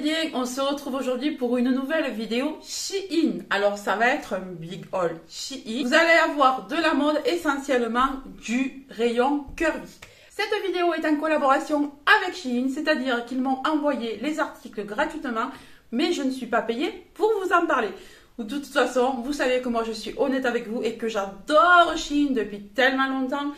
bien, on se retrouve aujourd'hui pour une nouvelle vidéo Shein. Alors ça va être un big haul Shein. Vous allez avoir de la mode, essentiellement du rayon curvy. Cette vidéo est en collaboration avec Shein, c'est-à-dire qu'ils m'ont envoyé les articles gratuitement, mais je ne suis pas payée pour vous en parler. De toute façon, vous savez que moi je suis honnête avec vous et que j'adore Shein depuis tellement longtemps.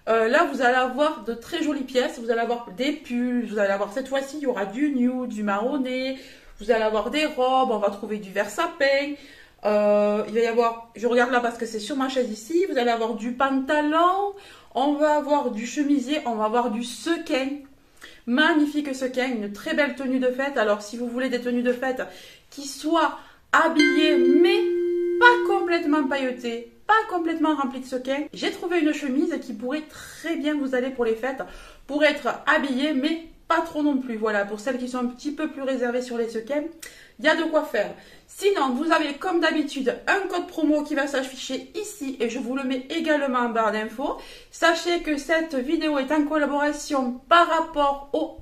Là, vous allez avoir de très jolies pièces. Vous allez avoir des pulls. Vous allez avoir cette fois-ci, il y aura du nude, du marronné. Vous allez avoir des robes. On va trouver du vert sapin. Il va y avoir, je regarde là parce que c'est sur ma chaise ici. Vous allez avoir du pantalon. On va avoir du chemisier. On va avoir du sequin. Magnifique sequin. Une très belle tenue de fête. Alors, si vous voulez des tenues de fête qui soient habillées, mais pas complètement pailletées, pas complètement rempli de sequins, j'ai trouvé une chemise qui pourrait très bien vous aller pour les fêtes, pour être habillée, mais pas trop non plus. Voilà, pour celles qui sont un petit peu plus réservées sur les sequins, il y a de quoi faire. Sinon, vous avez comme d'habitude un code promo qui va s'afficher ici et je vous le mets également en barre d'infos. Sachez que cette vidéo est en collaboration par rapport au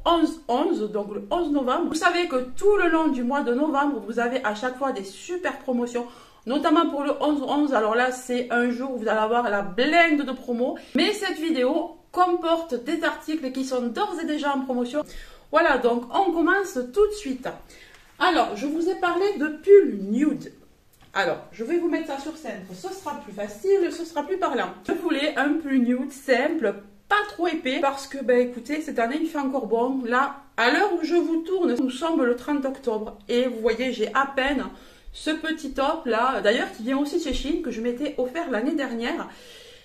11-11, donc le 11 novembre. Vous savez que tout le long du mois de novembre, vous avez à chaque fois des super promotions, notamment pour le 11-11, alors là c'est un jour où vous allez avoir la blinde de promo. Mais cette vidéo comporte des articles qui sont d'ores et déjà en promotion. Voilà, donc on commence tout de suite. Alors, je vous ai parlé de pull nude. Alors, je vais vous mettre ça sur scène. Ce sera plus facile, ce sera plus parlant. Je voulais un pull nude simple, pas trop épais, parce que, ben écoutez, cette année il fait encore bon. Là, à l'heure où je vous tourne, nous sommes le 30 octobre. Et vous voyez, j'ai à peine ce petit top là, d'ailleurs qui vient aussi de chez Shein, que je m'étais offert l'année dernière.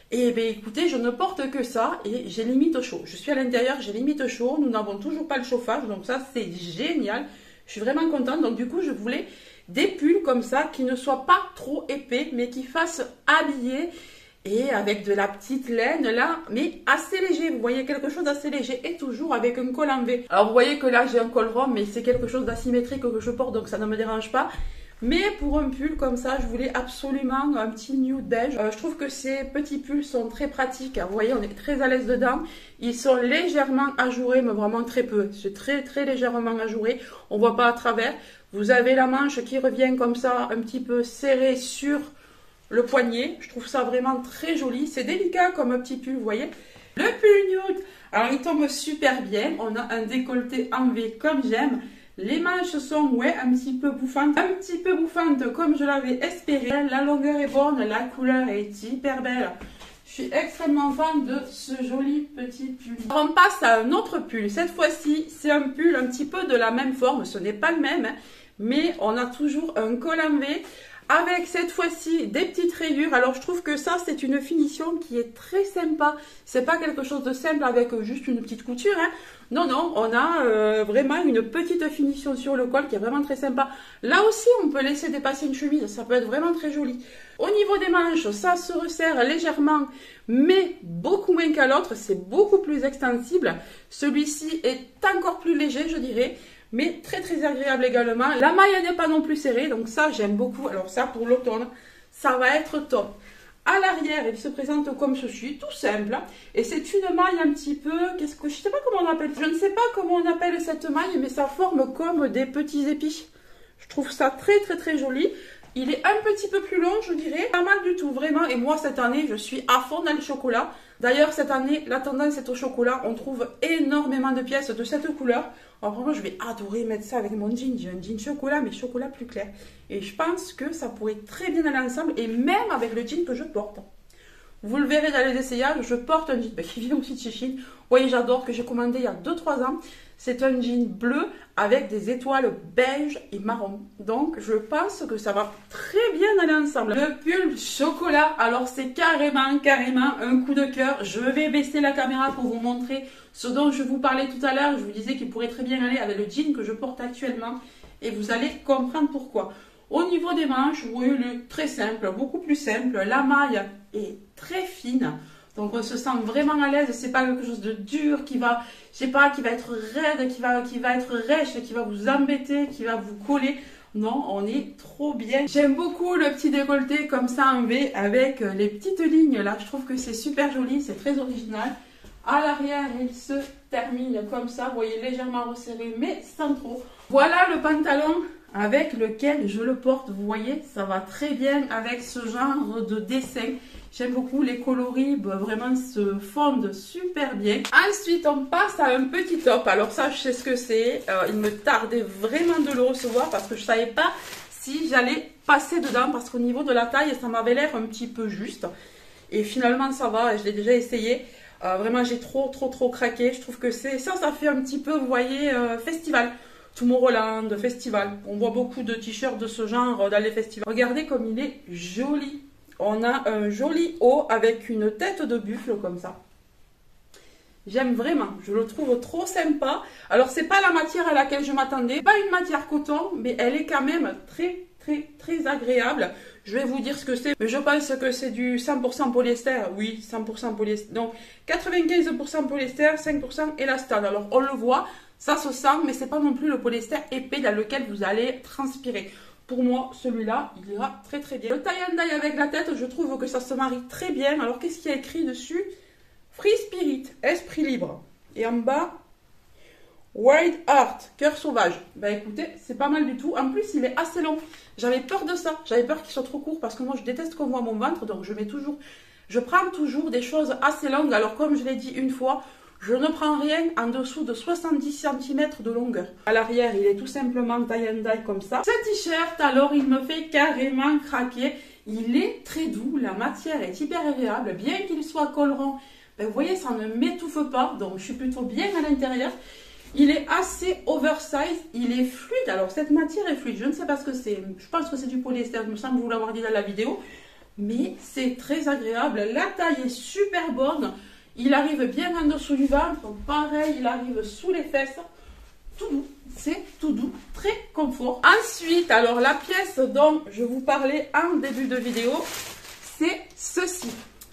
Et bien écoutez, je ne porte que ça et j'ai limite chaud. Je suis à l'intérieur, j'ai limite chaud, nous n'avons toujours pas le chauffage, donc ça c'est génial. Je suis vraiment contente, donc du coup je voulais des pulls comme ça qui ne soient pas trop épais, mais qui fassent habiller et avec de la petite laine là, mais assez léger. Vous voyez, quelque chose d'assez léger et toujours avec un col en V. Alors vous voyez que là j'ai un col rond, mais c'est quelque chose d'asymétrique que je porte, donc ça ne me dérange pas. Mais pour un pull comme ça, je voulais absolument un petit nude beige. Je trouve que ces petits pulls sont très pratiques. Vous voyez, on est très à l'aise dedans. Ils sont légèrement ajourés, mais vraiment très peu. C'est très très légèrement ajouré. On voit pas à travers. Vous avez la manche qui revient comme ça, un petit peu serrée sur le poignet. Je trouve ça vraiment très joli. C'est délicat comme un petit pull, vous voyez. Le pull nude, alors il tombe super bien. On a un décolleté en V comme j'aime. Les manches sont, ouais, un petit peu bouffantes comme je l'avais espéré. La longueur est bonne, la couleur est hyper belle. Je suis extrêmement fan de ce joli petit pull. Alors on passe à un autre pull. Cette fois-ci, c'est un pull un petit peu de la même forme. Ce n'est pas le même, hein, mais on a toujours un col en V avec cette fois-ci des petites rayures. Alors je trouve que ça c'est une finition qui est très sympa. C'est pas quelque chose de simple avec juste une petite couture, hein. Non, non, on a vraiment une petite finition sur le col qui est vraiment très sympa. Là aussi, on peut laisser dépasser une chemise, ça peut être vraiment très joli. Au niveau des manches, ça se resserre légèrement, mais beaucoup moins qu'à l'autre. C'est beaucoup plus extensible. Celui-ci est encore plus léger, je dirais, mais très très agréable également. La maille n'est pas non plus serrée, donc ça, j'aime beaucoup. Alors ça, pour l'automne, ça va être top. À l'arrière, il se présente comme ceci, tout simple. Et c'est une maille un petit peu, je ne sais pas comment on appelle. Je ne sais pas comment on appelle cette maille, mais ça forme comme des petits épis. Je trouve ça très très très joli. Il est un petit peu plus long, je dirais. Pas mal du tout, vraiment. Et moi, cette année, je suis à fond dans le chocolat. D'ailleurs, cette année, la tendance est au chocolat. On trouve énormément de pièces de cette couleur. Alors, vraiment, je vais adorer mettre ça avec mon jean. J'ai un jean chocolat, mais chocolat plus clair. Et je pense que ça pourrait très bien aller ensemble. Et même avec le jean que je porte. Vous le verrez dans les essayages, je porte un jean qui vient aussi de chez Shein. Vous voyez, j'adore, que j'ai commandé il y a 2-3 ans. C'est un jean bleu avec des étoiles beige et marron. Donc, je pense que ça va très bien aller ensemble. Le pull chocolat, alors c'est carrément un coup de cœur. Je vais baisser la caméra pour vous montrer ce dont je vous parlais tout à l'heure. Je vous disais qu'il pourrait très bien aller avec le jean que je porte actuellement. Et vous allez comprendre pourquoi. Au niveau des manches, vous voyez, très simple, beaucoup plus simple. La maille est très fine. Donc on se sent vraiment à l'aise, c'est pas quelque chose de dur qui va, je sais pas, qui va être raide, qui va être rêche, qui va vous embêter, qui va vous coller. Non, on est trop bien. J'aime beaucoup le petit décolleté comme ça en V avec les petites lignes là. Je trouve que c'est super joli, c'est très original. À l'arrière, il se termine comme ça, vous voyez, légèrement resserré, mais sans trop. Voilà le pantalon avec lequel je le porte. Vous voyez, ça va très bien avec ce genre de dessin. J'aime beaucoup les coloris, vraiment se fondent super bien. Ensuite, on passe à un petit top. Alors ça, je sais ce que c'est. Il me tardait vraiment de le recevoir parce que je ne savais pas si j'allais passer dedans. Parce qu'au niveau de la taille, ça m'avait l'air un petit peu juste. Et finalement, ça va. Je l'ai déjà essayé. Vraiment, j'ai trop craqué. Je trouve que ça fait un petit peu, vous voyez, festival. Tomorrowland, festival. On voit beaucoup de t-shirts de ce genre dans les festivals. Regardez comme il est joli. On a un joli haut avec une tête de buffle comme ça. J'aime vraiment. Je le trouve trop sympa. Alors, c'est pas la matière à laquelle je m'attendais. Pas une matière coton, mais elle est quand même très agréable. Je vais vous dire ce que c'est. Mais je pense que c'est du 100% polyester. Oui, 100% polyester. Donc, 95% polyester, 5% élastane. Alors, on le voit. Ça se sent, mais c'est pas non plus le polyester épais dans lequel vous allez transpirer. Pour moi, celui-là, il ira très bien. Le tie-and-dye avec la tête, je trouve que ça se marie très bien. Alors, qu'est-ce qu'il y a écrit dessus? Free Spirit, esprit libre. Et en bas, Wild Heart, cœur sauvage. Ben écoutez, c'est pas mal du tout. En plus, il est assez long. J'avais peur de ça. J'avais peur qu'il soit trop court parce que moi, je déteste qu'on voit mon ventre. Donc, je prends toujours des choses assez longues. Alors, comme je l'ai dit une fois, je ne prends rien en dessous de 70 cm de longueur. À l'arrière, il est tout simplement tie-and-dye comme ça. Ce t-shirt, alors, il me fait carrément craquer. Il est très doux, la matière est hyper agréable. Bien qu'il soit collerant, ben, vous voyez, ça ne m'étouffe pas. Donc, je suis plutôt bien à l'intérieur. Il est assez oversize, il est fluide. Alors, cette matière est fluide. Je ne sais pas ce que c'est. Je pense que c'est du polyester. Il me semble vous l'avoir dit dans la vidéo. Mais c'est très agréable. La taille est super bonne. Il arrive bien en dessous du ventre, pareil, il arrive sous les fesses, tout doux, c'est tout doux, très confort. Ensuite, alors la pièce dont je vous parlais en début de vidéo, c'est ceci.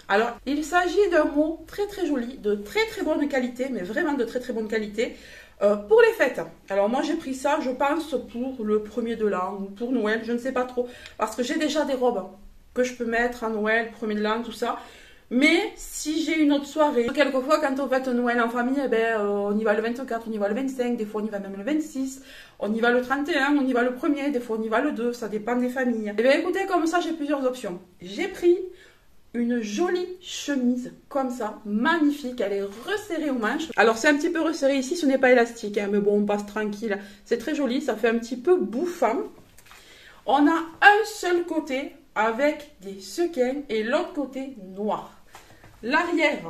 Alors, il s'agit d'un mot très joli, de très bonne qualité, mais vraiment de très bonne qualité, pour les fêtes. Alors moi j'ai pris ça, je pense, pour le 1er de l'an, ou pour Noël, je ne sais pas trop, parce que j'ai déjà des robes que je peux mettre à Noël, 1er de l'an, tout ça. Mais si j'ai une autre soirée, quelquefois quand on fête Noël en famille, eh ben, on y va le 24, on y va le 25, des fois on y va même le 26, on y va le 31, on y va le 1er, des fois on y va le 2, ça dépend des familles. Et bien écoutez, comme ça j'ai plusieurs options. J'ai pris une jolie chemise comme ça, magnifique, elle est resserrée aux manches. Alors c'est un petit peu resserré ici, ce n'est pas élastique, hein, mais bon on passe tranquille. C'est très joli, ça fait un petit peu bouffant. On a un seul côté avec des sequins et l'autre côté noir. L'arrière,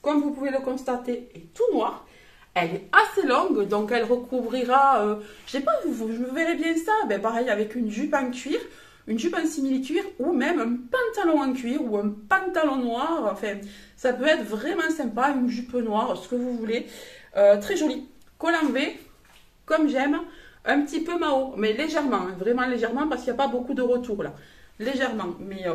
comme vous pouvez le constater, est tout noir. Elle est assez longue, donc elle recouvrira, je sais pas, je me verrais bien ça, ben pareil avec une jupe en cuir, une jupe en simili-cuir ou même un pantalon en cuir ou un pantalon noir. Enfin, ça peut être vraiment sympa, une jupe noire, ce que vous voulez. Très joli. Col en V, comme j'aime, un petit peu Mao, mais légèrement, hein, vraiment légèrement parce qu'il n'y a pas beaucoup de retour là. Légèrement, mais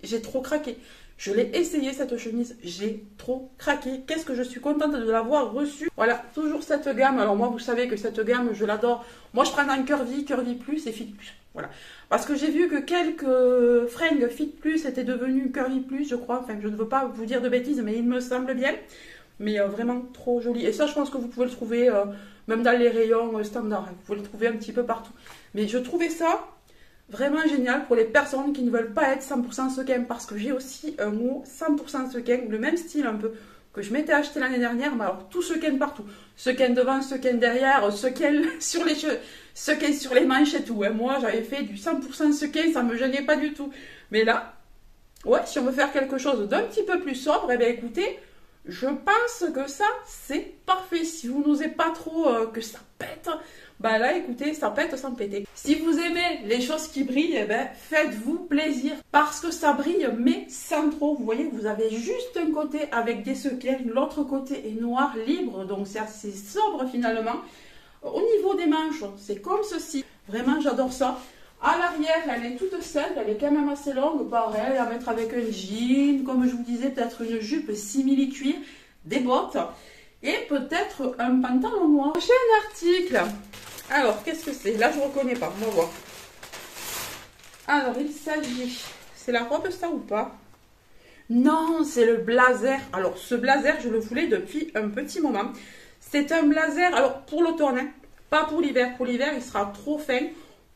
j'ai trop craqué. Je l'ai essayé cette chemise, j'ai trop craqué. Qu'est-ce que je suis contente de l'avoir reçue. Voilà, toujours cette gamme. Alors moi, vous savez que cette gamme, je l'adore. Moi, je prends un Curvy Plus et Fit Plus. Voilà. Parce que j'ai vu que quelques fringues Fit Plus étaient devenues Curvy Plus, je crois. Enfin, je ne veux pas vous dire de bêtises, mais il me semble bien. Mais vraiment trop joli. Et ça, je pense que vous pouvez le trouver même dans les rayons standards. Vous pouvez le trouver un petit peu partout. Mais je trouvais ça vraiment génial pour les personnes qui ne veulent pas être 100% sequin, parce que j'ai aussi un mot 100% sequin, le même style un peu, que je m'étais acheté l'année dernière, mais alors tout sequin partout. Sequin devant, sequin derrière, sequin sur les cheveux, sequin sur les manches et tout. Et moi, j'avais fait du 100% sequin, ça me gênait pas du tout. Mais là, ouais, si on veut faire quelque chose d'un petit peu plus sobre, eh bien écoutez, je pense que ça, c'est parfait. Si vous n'osez pas trop que ça pète, bah là, écoutez, ça pète sans péter. Si vous aimez les choses qui brillent, eh ben, faites-vous plaisir. Parce que ça brille, mais sans trop. Vous voyez, vous avez juste un côté avec des sequins, l'autre côté est noir, libre. Donc, c'est assez sobre finalement. Au niveau des manches, c'est comme ceci. Vraiment, j'adore ça. À l'arrière, elle est toute simple, elle est quand même assez longue. Pareil, à mettre avec un jean, comme je vous disais, peut-être une jupe simili-cuir, des bottes et peut-être un pantalon noir. Prochain article. Alors, qu'est-ce que c'est? Là, je ne reconnais pas. On va voir. Alors, il s'agit... C'est la robe, ça, ou pas? Non, c'est le blazer. Alors, ce blazer, je le voulais depuis un petit moment. C'est un blazer, alors pour l'automne, hein, pas pour l'hiver. Pour l'hiver, il sera trop fin.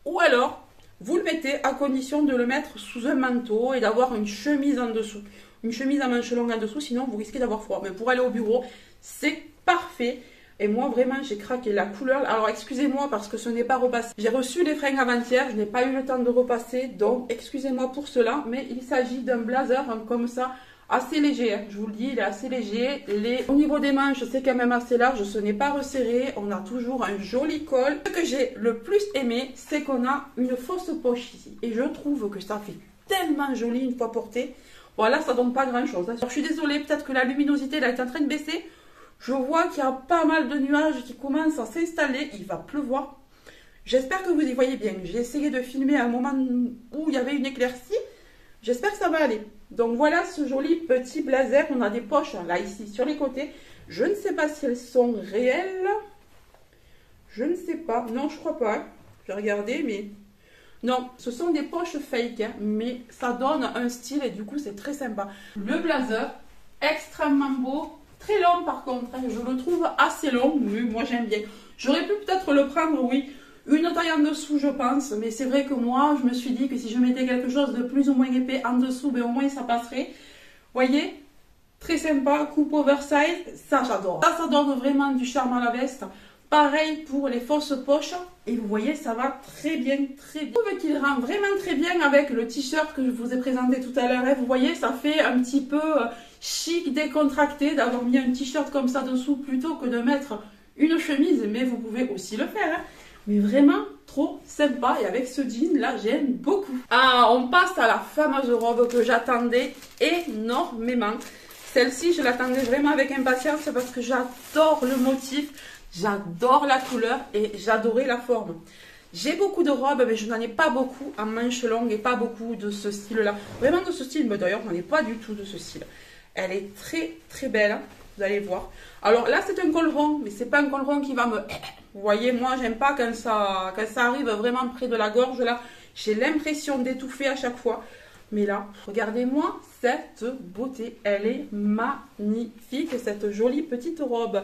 Ou alors, vous le mettez à condition de le mettre sous un manteau et d'avoir une chemise en dessous. Une chemise à manches longues en dessous, sinon vous risquez d'avoir froid. Mais pour aller au bureau, c'est parfait. Et moi, vraiment, j'ai craqué la couleur. Alors, excusez-moi parce que ce n'est pas repassé. J'ai reçu les fringues avant-hier, je n'ai pas eu le temps de repasser. Donc, excusez-moi pour cela. Mais il s'agit d'un blazer hein, comme ça, assez léger. Hein. Je vous le dis, il est assez léger. Au niveau des manches, c'est quand même assez large. Ce n'est pas resserré. On a toujours un joli col. Ce que j'ai le plus aimé, c'est qu'on a une fausse poche ici. Et je trouve que ça fait tellement joli une fois porté. Voilà, ça donne pas grand-chose. Hein. Je suis désolée, peut-être que la luminosité là, est en train de baisser. Je vois qu'il y a pas mal de nuages qui commencent à s'installer. Il va pleuvoir. J'espère que vous y voyez bien. J'ai essayé de filmer à un moment où il y avait une éclaircie. J'espère que ça va aller. Donc voilà ce joli petit blazer. On a des poches là, ici, sur les côtés. Je ne sais pas si elles sont réelles. Je ne sais pas. Non, je crois pas. Je vais regarder, mais... Non, ce sont des poches fake. Hein, mais ça donne un style et du coup, c'est très sympa. Le blazer, extrêmement beau. Très long par contre, hein. Je le trouve assez long, mais moi j'aime bien. J'aurais pu peut-être le prendre, oui, une taille en dessous je pense, mais c'est vrai que moi je me suis dit que si je mettais quelque chose de plus ou moins épais en dessous, ben, au moins ça passerait. Voyez, très sympa, coupe oversize, ça j'adore. Ça donne vraiment du charme à la veste. Pareil pour les fausses poches, et vous voyez ça va très bien, très bien. Je trouve qu'il rend vraiment très bien avec le t-shirt que je vous ai présenté tout à l'heure. Vous voyez, ça fait un petit peu chic, décontracté d'avoir mis un t-shirt comme ça dessous plutôt que de mettre une chemise, mais vous pouvez aussi le faire. Hein. Mais vraiment trop sympa, et avec ce jean là j'aime beaucoup. Ah, on passe à la fameuse robe que j'attendais énormément. Celle-ci je l'attendais vraiment avec impatience parce que j'adore le motif. J'adore la couleur et j'adorais la forme. J'ai beaucoup de robes, mais je n'en ai pas beaucoup en manches longues et pas beaucoup de ce style-là. Vraiment de ce style, mais d'ailleurs, je n'en ai pas du tout de ce style. Elle est très très belle, hein, vous allez voir. Alors là, c'est un col rond, mais c'est pas un col rond qui va me... Vous voyez, moi, j'aime pas quand ça arrive vraiment près de la gorge, là. J'ai l'impression d'étouffer à chaque fois. Mais là, regardez-moi cette beauté. Elle est magnifique, cette jolie petite robe.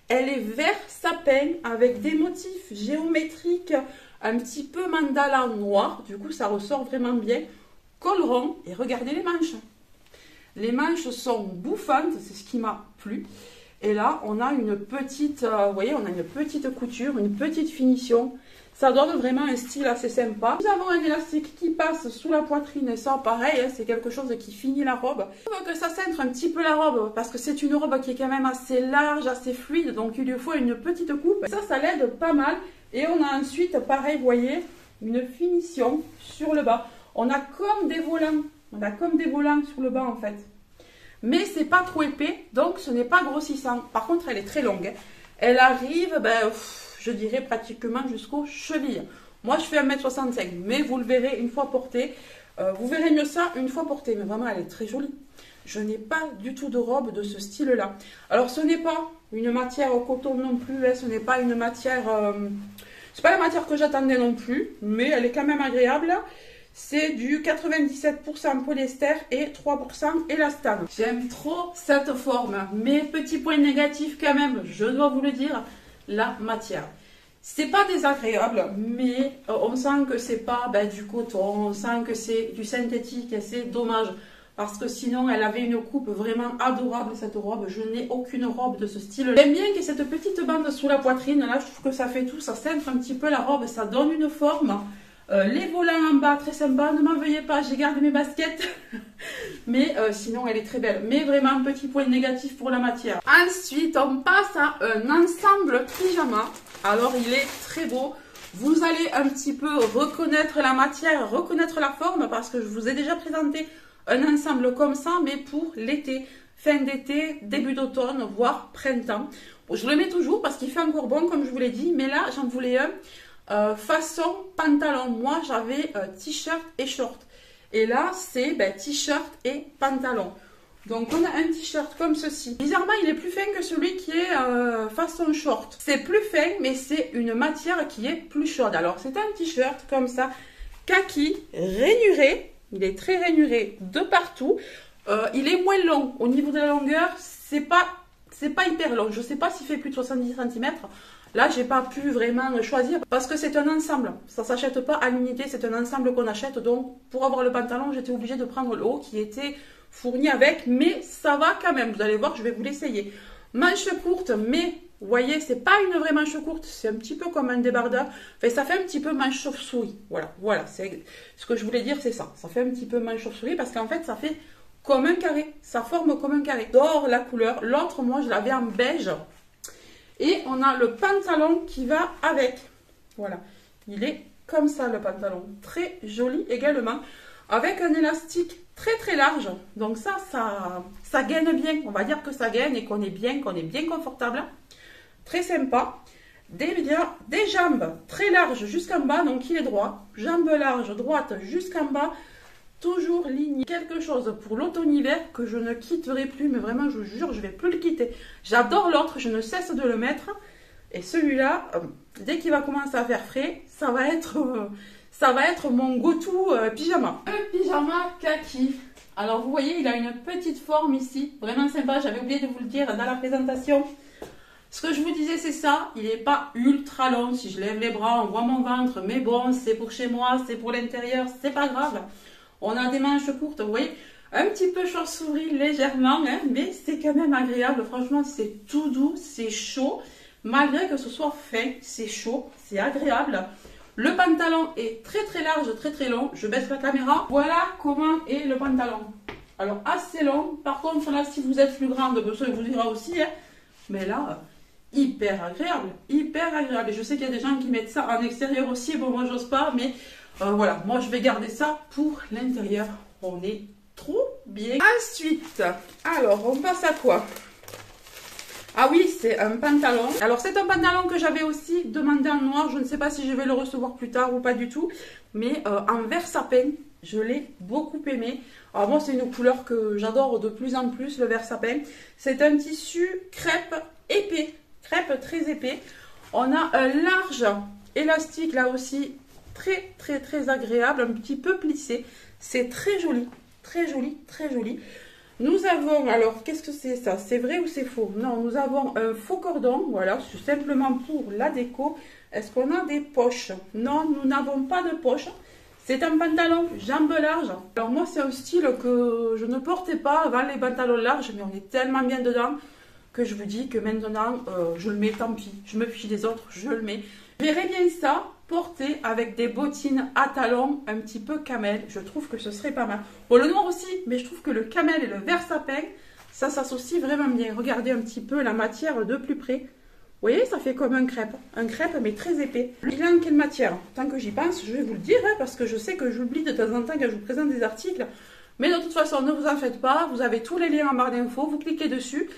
Elle est vert sapin avec des motifs géométriques, un petit peu mandala noir. Du coup, ça ressort vraiment bien. Col rond. Et regardez les manches. Les manches sont bouffantes. C'est ce qui m'a plu. Et là, on a une petite, vous voyez, on a une petite couture, une petite finition. Ça donne vraiment un style assez sympa. Nous avons un élastique qui passe sous la poitrine et ça, pareil, hein, c'est quelque chose qui finit la robe. Je trouve que ça centre un petit peu la robe parce que c'est une robe qui est quand même assez large, assez fluide, donc il lui faut une petite coupe. Ça l'aide pas mal. Et on a ensuite, pareil, vous voyez, une finition sur le bas. On a comme des volants. On a comme des volants sur le bas en fait. Mais c'est pas trop épais, donc ce n'est pas grossissant. Par contre, elle est très longue. Hein. Elle arrive, je dirais pratiquement jusqu'aux chevilles. Moi, je fais 1m65, mais vous le verrez une fois portée. Vous verrez mieux ça une fois portée, mais vraiment, elle est très jolie. Je n'ai pas du tout de robe de ce style-là. Alors, ce n'est pas une matière au coton non plus, hein, ce n'est pas une matière... c'est pas la matière que j'attendais non plus, mais elle est quand même agréable. C'est du 97% polyester et 3% élastane. J'aime trop cette forme, mais petit point négatif quand même, je dois vous le dire, la matière. C'est pas désagréable, mais on sent que c'est pas du coton, on sent que c'est du synthétique et c'est dommage. Parce que sinon, elle avait une coupe vraiment adorable, cette robe. Je n'ai aucune robe de ce style. J'aime bien qu'il y ait cette petite bande sous la poitrine. Là, je trouve que ça fait tout, ça centre un petit peu la robe, ça donne une forme. Les volants en bas, très sympa, ne m'en veuillez pas, j'ai gardé mes baskets. Mais sinon, elle est très belle. Mais vraiment, un petit point négatif pour la matière. Ensuite, on passe à un ensemble pyjama. Alors, il est très beau. Vous allez un petit peu reconnaître la matière, reconnaître la forme, parce que je vous ai déjà présenté un ensemble comme ça, mais pour l'été. Fin d'été, début d'automne, voire printemps. Bon, je le mets toujours parce qu'il fait encore bon, comme je vous l'ai dit. Mais là, j'en voulais un. Façon pantalon, moi j'avais t-shirt et short et là c'est t-shirt et pantalon, donc on a un t-shirt comme ceci. Bizarrement il est plus fin que celui qui est façon short, c'est plus fin mais c'est une matière qui est plus chaude. Alors c'est un t-shirt comme ça, kaki, rainuré, il est très rainuré de partout, Il est moins long. Au niveau de la longueur, c'est pas hyper long. Je sais pas s'il fait plus de 70 cm. Là, j'ai pas pu vraiment choisir parce que c'est un ensemble. Ça s'achète pas à l'unité, c'est un ensemble qu'on achète. Donc, pour avoir le pantalon, j'étais obligée de prendre le haut qui était fourni avec. Mais ça va quand même. Vous allez voir, je vais vous l'essayer. Manche courte, mais vous voyez, c'est pas une vraie manche courte. C'est un petit peu comme un débardeur. Enfin, ça fait un petit peu manche chauve-souris. Voilà. C'est ce que je voulais dire, c'est ça. Ça fait un petit peu manche chauve-souris parce qu'en fait, ça fait comme un carré. Ça forme comme un carré. J'adore la couleur. L'autre, moi, je l'avais en beige. Et on a le pantalon qui va avec. Voilà. Il est comme ça, le pantalon. Très joli également. Avec un élastique très très large. Donc ça gaine bien. On va dire que ça gaine et qu'on est bien confortable. Très sympa. Des jambes très larges jusqu'en bas. Donc il est droit. Jambes larges, droite jusqu'en bas. Toujours ligne, quelque chose pour l'automne-hiver que je ne quitterai plus, mais vraiment je vous jure, je ne vais plus le quitter. J'adore l'autre, je ne cesse de le mettre. Et celui-là, dès qu'il va commencer à faire frais, ça va être mon go-to pyjama. Le pyjama kaki. Alors vous voyez, il a une petite forme ici, vraiment sympa, j'avais oublié de vous le dire dans la présentation. Ce que je vous disais, c'est ça, il n'est pas ultra long. Si je lève les bras, on voit mon ventre, mais bon, c'est pour chez moi, c'est pour l'intérieur, c'est pas grave. On a des manches courtes, vous voyez, un petit peu chauve-souris légèrement, hein, mais c'est quand même agréable. Franchement, c'est tout doux, c'est chaud. Malgré que ce soit fin, c'est chaud, c'est agréable. Le pantalon est très très large, très très long. Je baisse la caméra. Voilà comment est le pantalon. Alors, assez long. Par contre, là, si vous êtes plus grande, ça vous ira aussi. Hein. Mais là, hyper agréable. Hyper agréable. Et je sais qu'il y a des gens qui mettent ça en extérieur aussi. Bon, moi, j'ose pas, mais... voilà, moi je vais garder ça pour l'intérieur. On est trop bien. Ensuite, alors on passe à quoi? Ah oui, c'est un pantalon. Alors c'est un pantalon que j'avais aussi demandé en noir. Je ne sais pas si je vais le recevoir plus tard ou pas du tout. Mais en vert sapin, je l'ai beaucoup aimé. Alors moi c'est une couleur que j'adore de plus en plus, le vert sapin. C'est un tissu crêpe épais. Crêpe très épais. On a un large élastique là aussi. Très très très agréable, un petit peu plissé, c'est très joli, très joli, très joli. Nous avons, alors qu'est-ce que c'est ça? C'est vrai ou c'est faux? Non, nous avons un faux cordon, voilà, c'est simplement pour la déco. Est-ce qu'on a des poches? Non, nous n'avons pas de poches. C'est un pantalon jambes larges. Alors moi c'est un style que je ne portais pas avant, les pantalons larges, mais on est tellement bien dedans que je vous dis que maintenant je le mets, tant pis, je me fiche des autres, je le mets. Je verrais bien ça porté avec des bottines à talons un petit peu camel. Je trouve que ce serait pas mal. Bon, le noir aussi, mais je trouve que le camel et le vert sapin, ça s'associe vraiment bien. Regardez un petit peu la matière de plus près. Vous voyez, ça fait comme un crêpe mais très épais. Il est en quelle matière? Tant que j'y pense, je vais vous le dire, hein, parce que je sais que j'oublie de temps en temps quand je vous présente des articles. Mais de toute façon, ne vous en faites pas, vous avez tous les liens en barre d'infos, vous cliquez dessus.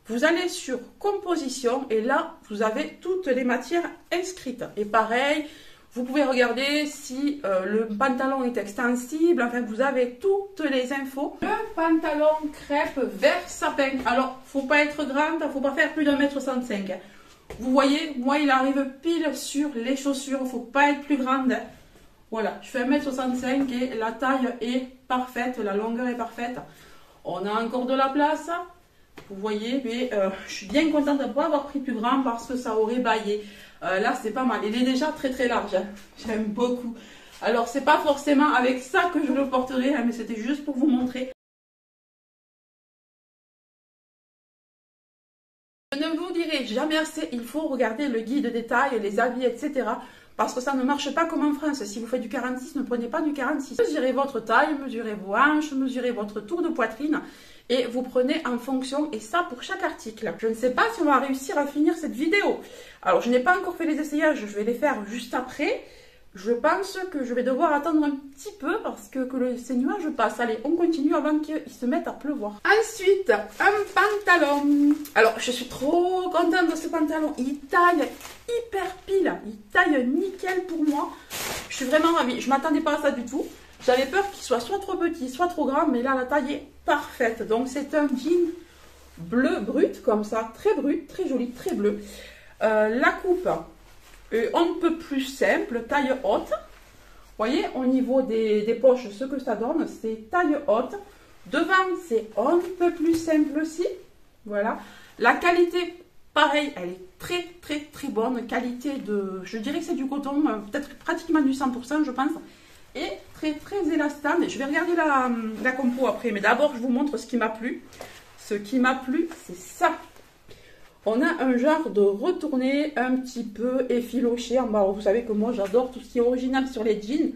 Vous allez sur composition et là, vous avez toutes les matières inscrites. Et pareil, vous pouvez regarder si le pantalon est extensible. Enfin, vous avez toutes les infos. Le pantalon crêpe vert sapin. Alors, faut pas être grande, faut pas faire plus d'1,65 m. Vous voyez, moi, il arrive pile sur les chaussures. Faut pas être plus grande. Voilà, je fais 1,65 m et la taille est parfaite, la longueur est parfaite. On a encore de la place. Vous voyez, mais je suis bien contente de ne pas avoir pris plus grand parce que ça aurait baillé. Là, c'est pas mal. Il est déjà très très large. Hein. J'aime beaucoup. Alors, c'est pas forcément avec ça que je le porterai, hein, mais c'était juste pour vous montrer. Je ne vous dirai jamais assez, il faut regarder le guide détail, les avis, etc. Parce que ça ne marche pas comme en France. Si vous faites du 46, ne prenez pas du 46. Mesurez votre taille, mesurez vos hanches, mesurez votre tour de poitrine. Et vous prenez en fonction, et ça pour chaque article. Je ne sais pas si on va réussir à finir cette vidéo. Alors, je n'ai pas encore fait les essayages, je vais les faire juste après. Je pense que je vais devoir attendre un petit peu parce que ces nuages passent. Allez, on continue avant qu'ils se mettent à pleuvoir. Ensuite, un pantalon. Alors, je suis trop contente de ce pantalon. Il taille hyper pile. Il taille nickel pour moi. Je suis vraiment ravie. Je ne m'attendais pas à ça du tout. J'avais peur qu'il soit trop petit, soit trop grand. Mais là, la taille est parfaite. Donc, c'est un jean bleu brut, comme ça. Très brut, très joli, très bleu. La coupe... on ne peut plus simple, taille haute. Vous voyez, au niveau des poches, ce que ça donne, c'est taille haute. Devant, c'est un peu plus simple aussi. Voilà. La qualité, pareil, elle est très, très, très bonne. Qualité de, je dirais que c'est du coton, peut-être pratiquement du 100%, je pense. Et très, très élastane. Je vais regarder la compo après, mais d'abord, je vous montre ce qui m'a plu. Ce qui m'a plu, c'est ça. On a un genre de retourné un petit peu effiloché en bas. Vous savez que moi, j'adore tout ce qui est original sur les jeans.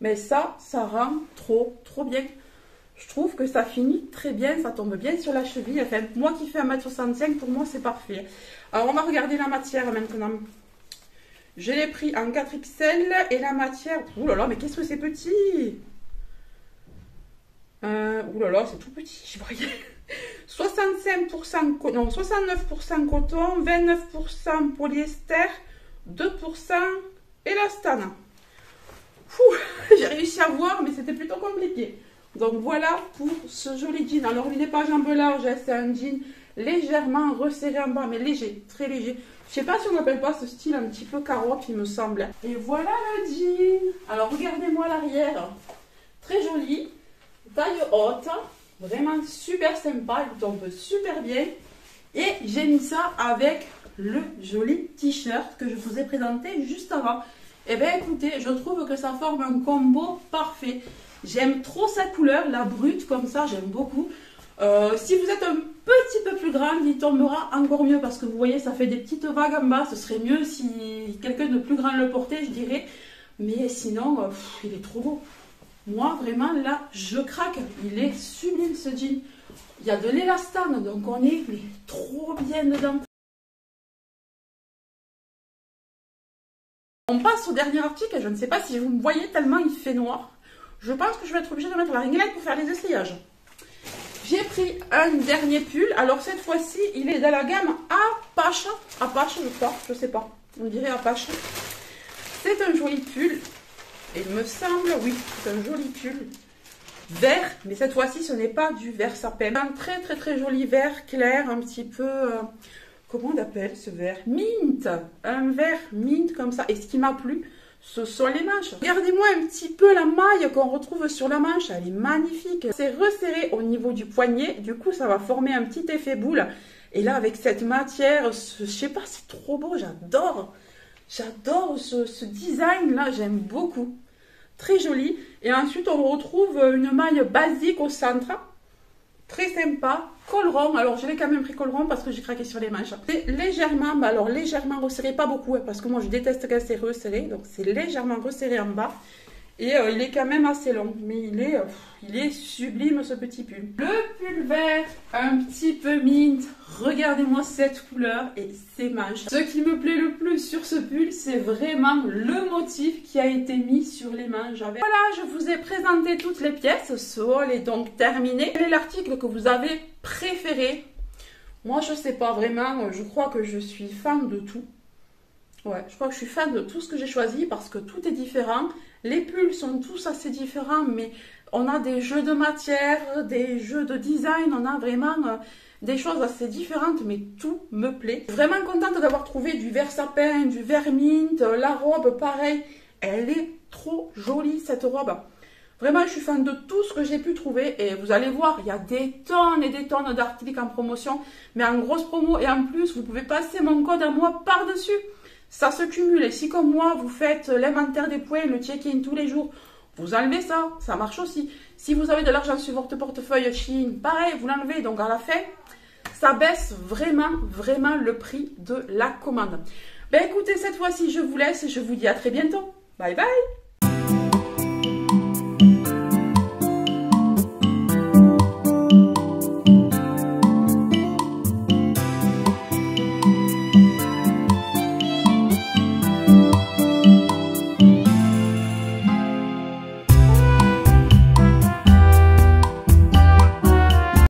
Mais ça rend trop, trop bien. Je trouve que ça finit très bien, ça tombe bien sur la cheville. Enfin, moi qui fais 1m65, pour moi, c'est parfait. Alors, on va regarder la matière maintenant. Je l'ai pris en 4XL et la matière... Ouh là là, mais qu'est-ce que c'est petit! Ouh là là, c'est tout petit, je voyais. 65%, non, 69% coton, 29% polyester, 2% élastane. J'ai réussi à voir, mais c'était plutôt compliqué. Donc voilà pour ce joli jean. Alors il n'est pas jambes larges, c'est un jean légèrement resserré en bas, mais léger, très léger. Je sais pas si on n'appelle pas ce style un petit peu carotte, il me semble. Et voilà le jean. Alors regardez-moi l'arrière. Très joli, taille haute. Vraiment super sympa, il tombe super bien. Et j'ai mis ça avec le joli t-shirt que je vous ai présenté juste avant. Et bien écoutez, je trouve que ça forme un combo parfait. J'aime trop sa couleur, la brute comme ça, j'aime beaucoup. Si vous êtes un petit peu plus grande, il tombera encore mieux parce que vous voyez, ça fait des petites vagues en bas. Ce serait mieux si quelqu'un de plus grand le portait, je dirais. Mais sinon, il est trop beau. Moi, vraiment, là, je craque. Il est sublime, ce jean. Il y a de l'élastane, donc on est trop bien dedans. On passe au dernier article. Je ne sais pas si vous me voyez tellement il fait noir. Je pense que je vais être obligée de mettre la ringlette pour faire les essayages. J'ai pris un dernier pull. Alors, cette fois-ci, il est dans la gamme Apache. Apache, je crois. Je ne sais pas. On dirait Apache. C'est un joli pull. Il me semble, oui, c'est un joli pull vert, mais cette fois-ci, ce n'est pas du vert sapin. Un très, très, très joli vert clair, un petit peu, comment on appelle ce vert? Mint, un vert mint comme ça. Et ce qui m'a plu, ce sont les manches. Regardez-moi un petit peu la maille qu'on retrouve sur la manche, elle est magnifique. C'est resserré au niveau du poignet, du coup, ça va former un petit effet boule. Et là, avec cette matière, je sais pas, c'est trop beau, j'adore. J'adore ce design-là, j'aime beaucoup. Très joli. Et ensuite, on retrouve une maille basique au centre. Très sympa. Col rond. Alors, je l'ai quand même pris col rond parce que j'ai craqué sur les manches. C'est légèrement, mais alors légèrement resserré. Pas beaucoup, hein, parce que moi, je déteste quand c'est resserré. Donc, c'est légèrement resserré en bas. Et il est quand même assez long. Mais il est sublime, ce petit pull. Le pull vert, un petit peu mint. Regardez-moi cette couleur et ces manches. Ce qui me plaît le plus sur ce pull, c'est vraiment le motif qui a été mis sur les manches. Voilà, je vous ai présenté toutes les pièces. Ce haul est donc terminé. Quel est l'article que vous avez préféré? Moi, je sais pas vraiment. Je crois que je suis fan de tout. Ouais, je crois que je suis fan de tout ce que j'ai choisi parce que tout est différent. Les pulls sont tous assez différents, mais on a des jeux de matière, des jeux de design, on a vraiment des choses assez différentes, mais tout me plaît. Je suis vraiment contente d'avoir trouvé du vert sapin, du vert mint, la robe pareil. Elle est trop jolie cette robe. Vraiment, je suis fan de tout ce que j'ai pu trouver et vous allez voir, il y a des tonnes et des tonnes d'articles en promotion, mais en grosse promo et en plus, vous pouvez passer mon code à moi par-dessus. Ça se cumule et si comme moi, vous faites l'inventaire des points, le check-in tous les jours, vous enlevez ça, ça marche aussi. Si vous avez de l'argent sur votre portefeuille Shein, pareil, vous l'enlevez. Donc à la fin, ça baisse vraiment, vraiment le prix de la commande. Ben écoutez, cette fois-ci, je vous laisse et je vous dis à très bientôt. Bye bye!